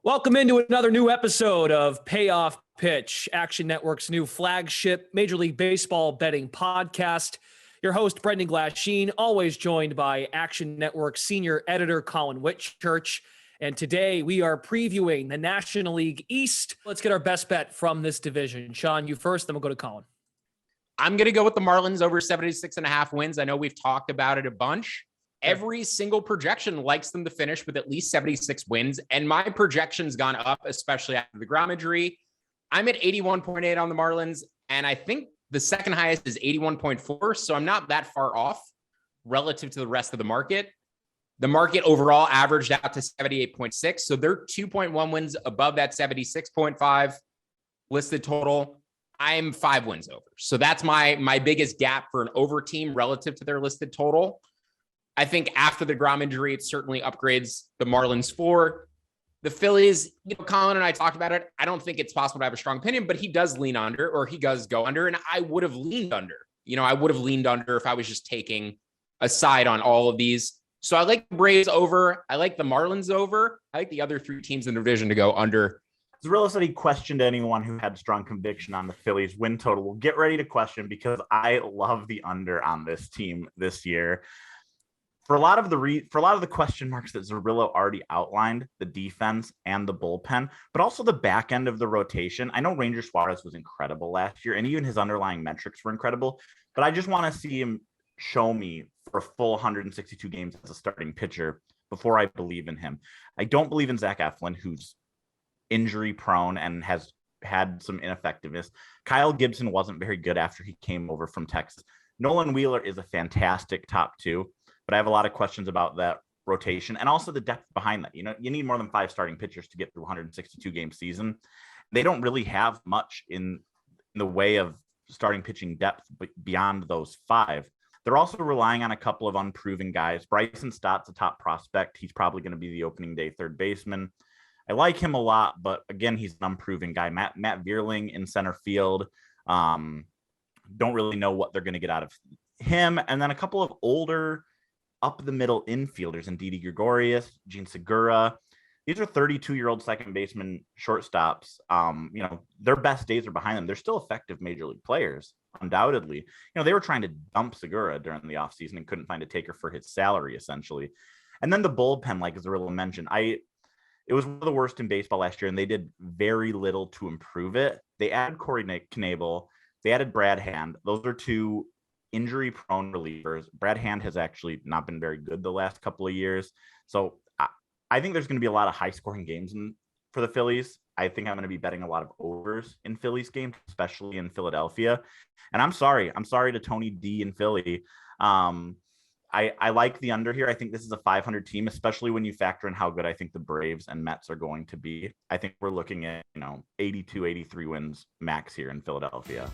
Welcome into another new episode of Payoff Pitch, Action Network's new flagship Major League Baseball betting podcast. Your host, Brendan Glasheen, always joined by Action Network senior editor Colin Whitchurch. And today we are previewing the National League East. Let's get our best bet from this division. Sean, you first, then we'll go to Colin. I'm going to go with the Marlins over 76.5 wins. I know we've talked about it a bunch. Every single projection likes them to finish with at least 76 wins. And my projection's gone up, especially after the Grom injury. I'm at 81.8 on the Marlins. And I think the second highest is 81.4. So I'm not that far off relative to the rest of the market. The market overall averaged out to 78.6. So they're 2.1 wins above that 76.5 listed total. I'm 5 wins over. So that's my biggest gap for an over team relative to their listed total. I think after the Grom injury, it certainly upgrades the Marlins for the Phillies. Colin and I talked about it. I don't think it's possible to have a strong opinion, but he does lean under, or he does go under. And I would have leaned under. I would have leaned under if I was just taking a side on all of these. So I like the Braves over. I like the Marlins over. I like the other 3 teams in the division to go under. Zarilla said he questioned anyone who had strong conviction on the Phillies win total. Well, get ready to question, because I love the under on this team this year. For a lot of the question marks that Zarrillo already outlined, the defense and the bullpen, but also the back end of the rotation. I know Ranger Suarez was incredible last year, and even his underlying metrics were incredible, but I just want to see him show me for a full 162 games as a starting pitcher before I believe in him. I don't believe in Zach Eflin, who's injury prone and has had some ineffectiveness. Kyle Gibson wasn't very good after he came over from Texas. Nolan Wheeler is a fantastic top 2. But I have a lot of questions about that rotation and also the depth behind that. You need more than 5 starting pitchers to get through 162 game season. They don't really have much in the way of starting pitching depth beyond those 5. They're also relying on a couple of unproven guys. Bryson Stott's a top prospect. He's probably going to be the opening day third baseman. I like him a lot, but again, he's an unproven guy. Matt Vierling in center field. Don't really know what they're going to get out of him. And then a couple of older up the middle infielders in Didi Gregorius, Gene Segura. These are 32-year-old second baseman shortstops. Their best days are behind them. They're still effective major league players, undoubtedly. They were trying to dump Segura during the offseason and couldn't find a taker for his salary, essentially. And then the bullpen, like Zarilla mentioned, it was one of the worst in baseball last year, and they did very little to improve it. They added Corey Knebel. They added Brad Hand. Those are 2 injury-prone relievers. Brad Hand has actually not been very good the last couple of years. So I think there's going to be a lot of high-scoring games for the Phillies. I think I'm going to be betting a lot of overs in Phillies games, especially in Philadelphia. And I'm sorry to Tony D in Philly. I like the under here. I think this is a 500 team, especially when you factor in how good I think the Braves and Mets are going to be. I think we're looking at 82, 83 wins max here in Philadelphia.